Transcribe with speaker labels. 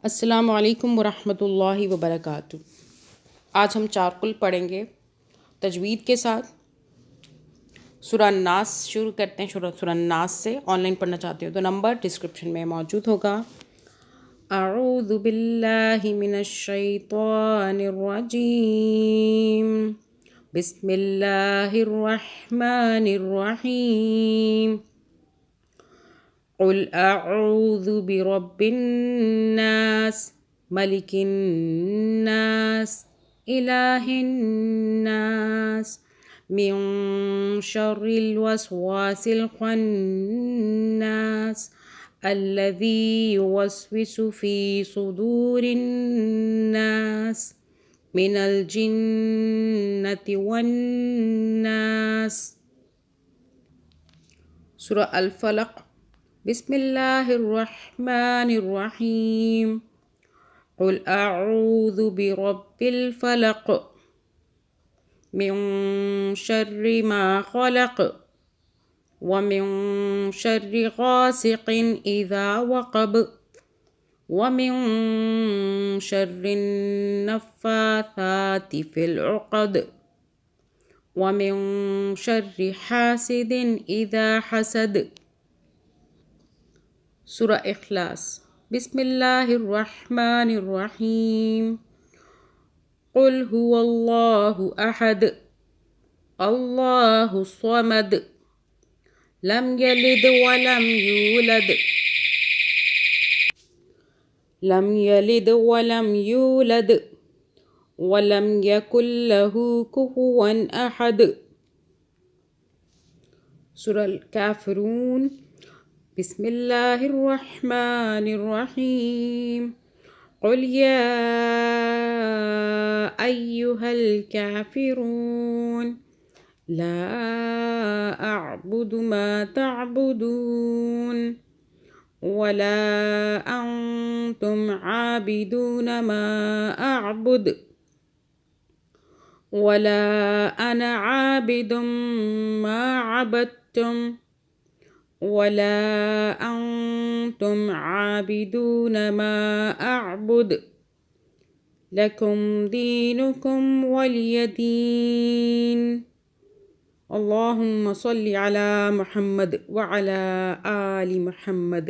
Speaker 1: السلام علیکم ورحمۃ اللہ وبرکاتہ۔ آج ہم چارکل پڑھیں گے تجوید کے ساتھ۔ سورہ الناس شروع کرتے ہیں۔ سورہ الناس سے آن لائن پڑھنا چاہتے ہو تو نمبر ڈسکرپشن میں موجود ہوگا۔ اعوذ باللہ من الشیطان الرجیم، بسم اللہ الرحمن الرحیم۔ قل اعوذ برب الناس، ملک الناس، الہ الناس، من شر الوسواس الخناس، الذي يوسوس في صدور الناس من الجنة والناس۔ سورہ الفلق۔ بسم اللہ الرحمن الرحیم۔ قل اعوذ برب الفلق، من شر ما خلق، ومن شر غاسق اذا وقب، ومن شر النفاثات في العقد، ومن شر حاسد اذا حسد۔ سورہ اخلاص۔ بسم اللہ الرحمن الرحیم۔ قل هو اللہ احد، اللہ الصمد، لم یلد ولم یولد، ولم یکن له کفوا احد۔ سورہ الکافرون۔ بسم اللہ الرحمن الرحیم۔ قل یا ایہا الکافرون، لا اعبد ما تعبدون، ولا انتم عابدون ما اعبد، ولا انا عابد ما عبدتم، ولا انتم عابدون ما اعبد، لکم دینکم ولی دین۔ اللہم صل علی محمد وعلی آل محمد۔